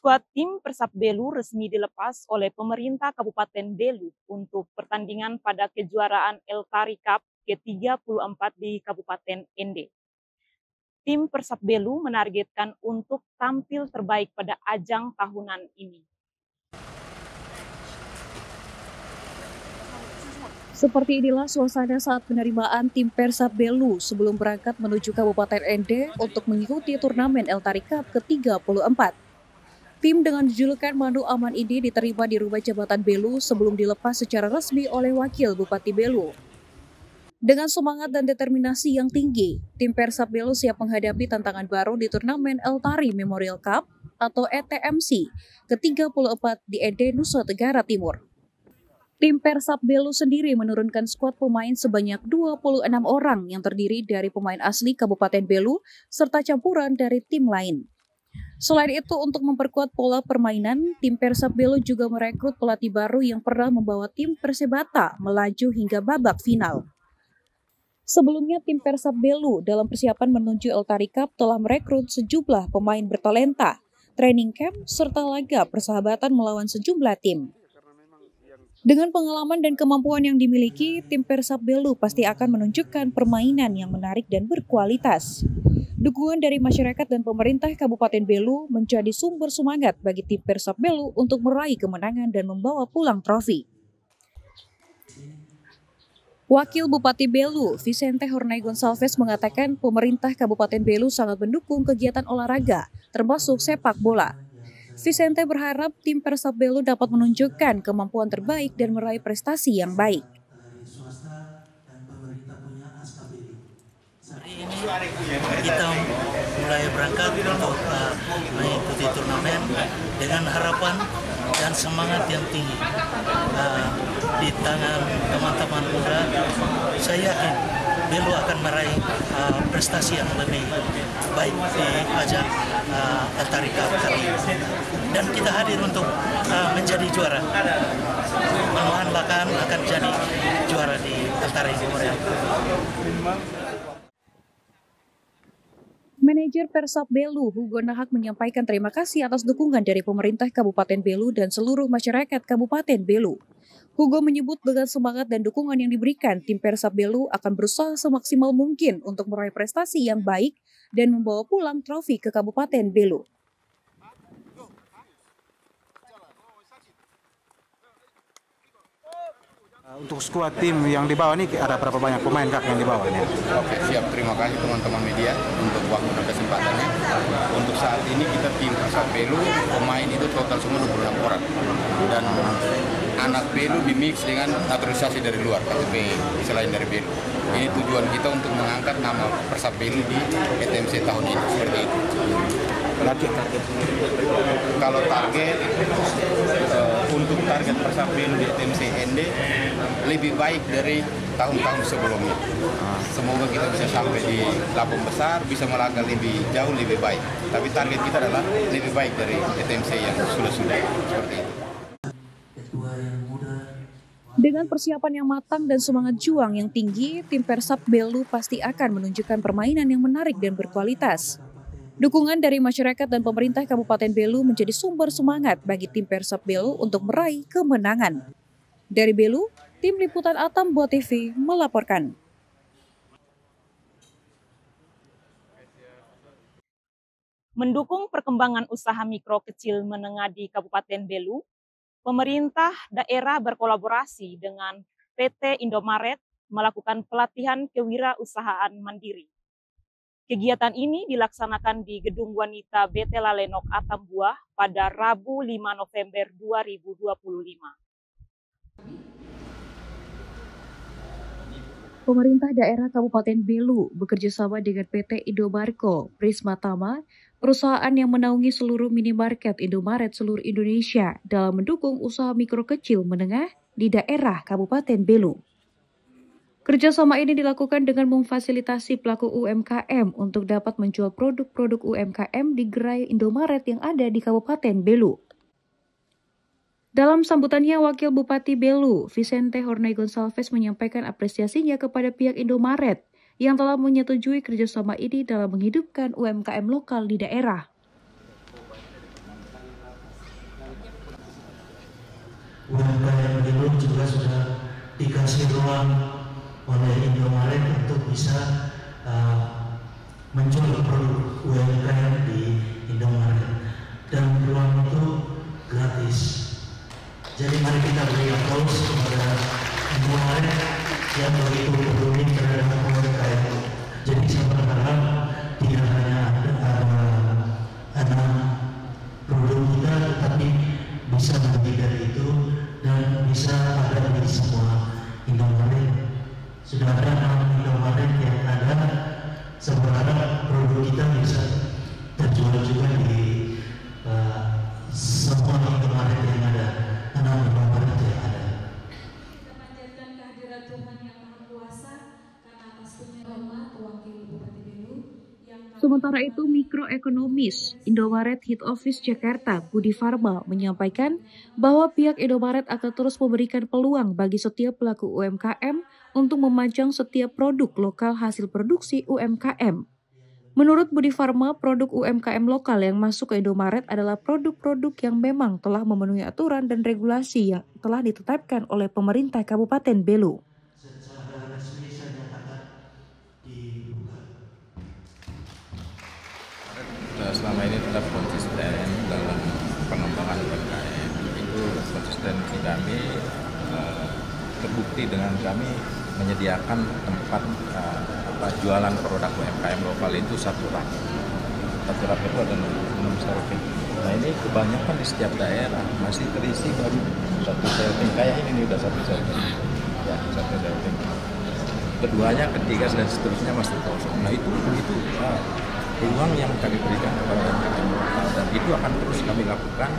Skuad tim Persab Belu resmi dilepas oleh pemerintah Kabupaten Belu untuk pertandingan pada kejuaraan Eltari Cup ke-34 di Kabupaten Ende. Tim Persab Belu menargetkan untuk tampil terbaik pada ajang tahunan ini. Seperti inilah suasana saat penerimaan tim Persab Belu sebelum berangkat menuju Kabupaten Ende untuk mengikuti turnamen Eltari Cup ke-34. Tim dengan julukan Manu Aman ini diterima di Rumah Jabatan Belu sebelum dilepas secara resmi oleh Wakil Bupati Belu. Dengan semangat dan determinasi yang tinggi, tim Persab Belu siap menghadapi tantangan baru di turnamen Eltari Memorial Cup atau ETMC ke-34 di Ende, Nusa Tenggara Timur. Tim Persab Belu sendiri menurunkan skuad pemain sebanyak 26 orang yang terdiri dari pemain asli Kabupaten Belu serta campuran dari tim lain. Selain itu, untuk memperkuat pola permainan, tim Persab Belu juga merekrut pelatih baru yang pernah membawa tim Persebata melaju hingga babak final. Sebelumnya, tim Persab Belu dalam persiapan menuju Eltari Cup telah merekrut sejumlah pemain bertalenta, training camp, serta laga persahabatan melawan sejumlah tim. Dengan pengalaman dan kemampuan yang dimiliki, tim Persab Belu pasti akan menunjukkan permainan yang menarik dan berkualitas. Dukungan dari masyarakat dan pemerintah Kabupaten Belu menjadi sumber semangat bagi tim Persab Belu untuk meraih kemenangan dan membawa pulang trofi. Wakil Bupati Belu, Vicente Hornay Gonçalves mengatakan pemerintah Kabupaten Belu sangat mendukung kegiatan olahraga, termasuk sepak bola. Vicente berharap tim Persab Belu dapat menunjukkan kemampuan terbaik dan meraih prestasi yang baik. Hari ini kita mulai berangkat untuk mengikuti turnamen dengan harapan dan semangat yang tinggi. Di tangan teman-teman muda, saya yakin Belu akan meraih prestasi yang lebih baik di ajang Eltari Cup kali ini. Dan kita hadir untuk menjadi juara. Mudah-mudahan akan jadi juara di Eltari Memorial. Manajer Persab Belu, Hugo Nahak menyampaikan terima kasih atas dukungan dari pemerintah Kabupaten Belu dan seluruh masyarakat Kabupaten Belu. Hugo menyebut dengan semangat dan dukungan yang diberikan, tim Persab Belu akan berusaha semaksimal mungkin untuk meraih prestasi yang baik dan membawa pulang trofi ke Kabupaten Belu. Untuk skuad tim yang dibawa ini ada berapa banyak pemain Kak yang dibawa ini? Oke, siap. Terima kasih teman-teman media untuk waktu dan kesempatannya. Untuk saat ini kita tim Persab Belu, pemain itu total semua 26 orang. Dan anak Belu dimix dengan naturalisasi dari luar, KTP selain dari Belu. Ini tujuan kita untuk mengangkat nama Persab Belu di ETMC tahun ini, seperti itu. Target. Kalau target untuk target Persab Belu di ETMC ND lebih baik dari tahun-tahun sebelumnya. Semoga kita bisa sampai di lambung besar, bisa melangkah lebih jauh, lebih baik. Tapi target kita adalah lebih baik dari ETMC yang sudah-sudah, seperti itu. Dengan persiapan yang matang dan semangat juang yang tinggi, tim Persab Belu pasti akan menunjukkan permainan yang menarik dan berkualitas. Dukungan dari masyarakat dan pemerintah Kabupaten Belu menjadi sumber semangat bagi tim Persab Belu untuk meraih kemenangan. Dari Belu, tim liputan Atam Buat TV melaporkan. Mendukung perkembangan usaha mikro kecil menengah di Kabupaten Belu, pemerintah daerah berkolaborasi dengan PT Indomaret melakukan pelatihan kewirausahaan mandiri. Kegiatan ini dilaksanakan di Gedung Wanita BT Lalenok Atambua pada Rabu 5 November 2025. Pemerintah daerah Kabupaten Belu bekerjasama dengan PT Indomarko Prisma Tama, perusahaan yang menaungi seluruh minimarket Indomaret seluruh Indonesia dalam mendukung usaha mikro kecil menengah di daerah Kabupaten Belu. Kerjasama ini dilakukan dengan memfasilitasi pelaku UMKM untuk dapat menjual produk-produk UMKM di gerai Indomaret yang ada di Kabupaten Belu. Dalam sambutannya, Wakil Bupati Belu, Vicente Hornay Gonçalves menyampaikan apresiasinya kepada pihak Indomaret yang telah menyetujui kerjasama ini dalam menghidupkan UMKM lokal di daerah. UMKM Belu juga sudah dikasih ruang oleh Indomaret untuk bisa menjual produk UMKM di Indomaret, dan ruang itu gratis. Jadi mari kita beri aplaus kepada Indomaret yang begitu peduli terhadap UMKM. Jadi saya berharap tidak hanya ada produk kita, tetapi bisa lebih dari itu dan bisa ada di semua Indomaret. Sudah ada 6 Indomaret yang ada. Saya berharap produk kita bisa terjual juga di semua Indomaret yang ada, 6 Indomaret yang ada. Kita panjatkan kehadirat Tuhan Yang Maha Kuasa karena atas penyerahan Wakil Bupati Belu. Sementara itu, mikroekonomis Indomaret Head Office Jakarta, Budi Farma, menyampaikan bahwa pihak Indomaret akan terus memberikan peluang bagi setiap pelaku UMKM untuk memajang setiap produk lokal hasil produksi UMKM. Menurut Budi Farma, produk UMKM lokal yang masuk ke Indomaret adalah produk-produk yang memang telah memenuhi aturan dan regulasi yang telah ditetapkan oleh pemerintah Kabupaten Belu. Selama ini tetap konsisten dalam pengembangan UMKM. Itu konsistensi kami terbukti dengan kami menyediakan tempat jualan produk UMKM lokal itu satu rak. Satu rak itu ada 6 serving. Nah ini kebanyakan di setiap daerah masih terisi baru satu serving. Kayak ini udah satu serving. Ya, satu serving. Keduanya, ketiga dan seterusnya masih kosong. Nah itu peluang yang kami berikan kepada UMKM lokal, dan itu akan terus kami lakukan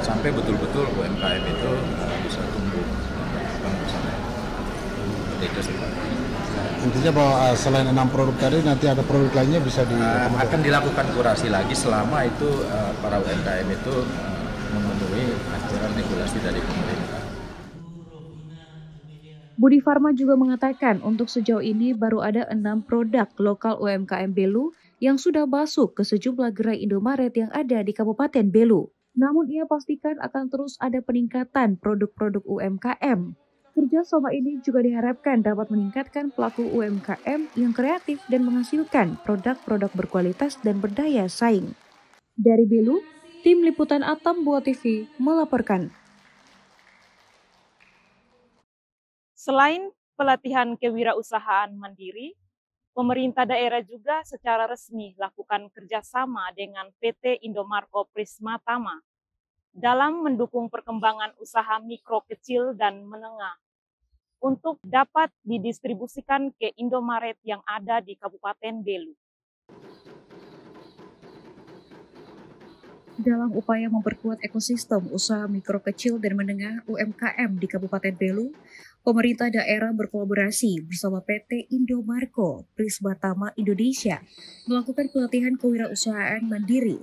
sampai betul-betul UMKM itu bisa tumbuh bersama. Itu sih. Intinya bahwa selain 6 produk tadi nanti ada produk lainnya bisa akan dilakukan kurasi lagi selama itu para UMKM itu memenuhi aturan regulasi dari pemerintah. Budi Farma juga mengatakan untuk sejauh ini baru ada 6 produk lokal UMKM Belu yang sudah masuk ke sejumlah gerai Indomaret yang ada di Kabupaten Belu. Namun ia pastikan akan terus ada peningkatan produk-produk UMKM. Kerjasama ini juga diharapkan dapat meningkatkan pelaku UMKM yang kreatif dan menghasilkan produk-produk berkualitas dan berdaya saing. Dari Belu, tim liputan Atam Buah TV melaporkan. Selain pelatihan kewirausahaan mandiri, pemerintah daerah juga secara resmi lakukan kerjasama dengan PT Indomarko Prisma Tama dalam mendukung perkembangan usaha mikro kecil dan menengah untuk dapat didistribusikan ke Indomaret yang ada di Kabupaten Belu. Dalam upaya memperkuat ekosistem usaha mikro kecil dan menengah UMKM di Kabupaten Belu, pemerintah daerah berkolaborasi bersama PT Indomarko Prisma Tama Indonesia melakukan pelatihan kewirausahaan mandiri.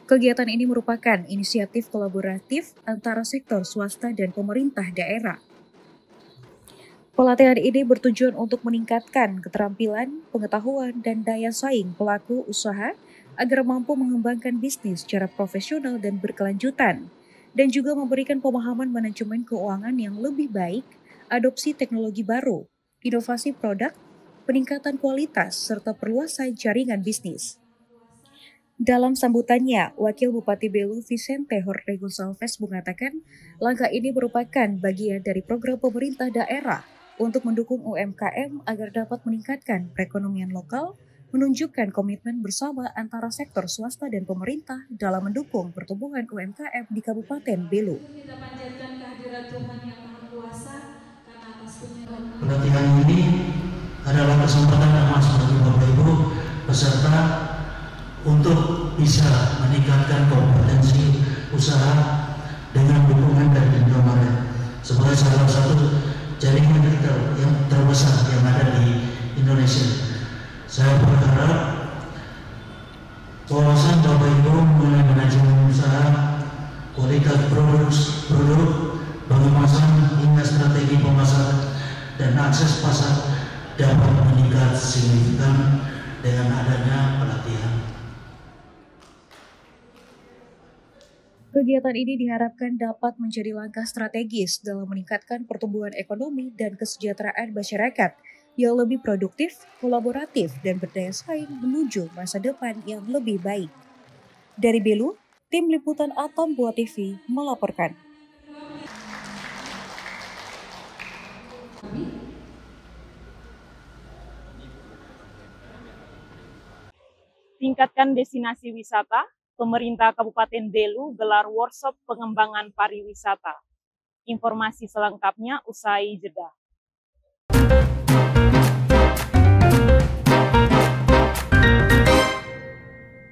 Kegiatan ini merupakan inisiatif kolaboratif antara sektor swasta dan pemerintah daerah. Pelatihan ini bertujuan untuk meningkatkan keterampilan, pengetahuan, dan daya saing pelaku usaha agar mampu mengembangkan bisnis secara profesional dan berkelanjutan, dan juga memberikan pemahaman manajemen keuangan yang lebih baik, adopsi teknologi baru, inovasi produk, peningkatan kualitas, serta perluasan jaringan bisnis. Dalam sambutannya, Wakil Bupati Belu Vicente Jorge Gonçalves mengatakan, langkah ini merupakan bagian dari program pemerintah daerah untuk mendukung UMKM agar dapat meningkatkan perekonomian lokal, menunjukkan komitmen bersama antara sektor swasta dan pemerintah dalam mendukung pertumbuhan UMKM di Kabupaten Belu. Kita panjatkan kehadirat Tuhan Yang Maha Kuasa karena atas penyerahan. Pelatihan ini adalah kesempatan emas bagi Bapak Ibu peserta untuk bisa meningkatkan kompetensi usaha dengan dukungan dari Indomaret sebagai salah satu jaringan retail yang terbesar yang ada di Indonesia. Saya berharap wawasan Bapak Ibu mengenai manajemen usaha, kualitas produk, pengemasan hingga strategi pemasaran dan akses pasar dapat meningkat signifikan dengan adanya pelatihan. Kegiatan ini diharapkan dapat menjadi langkah strategis dalam meningkatkan pertumbuhan ekonomi dan kesejahteraan masyarakat yang lebih produktif, kolaboratif, dan berdaya saing menuju masa depan yang lebih baik. Dari Belu, tim liputan Atom Buah TV melaporkan. Tingkatkan destinasi wisata, pemerintah Kabupaten Belu gelar workshop pengembangan pariwisata. Informasi selengkapnya usai jeda.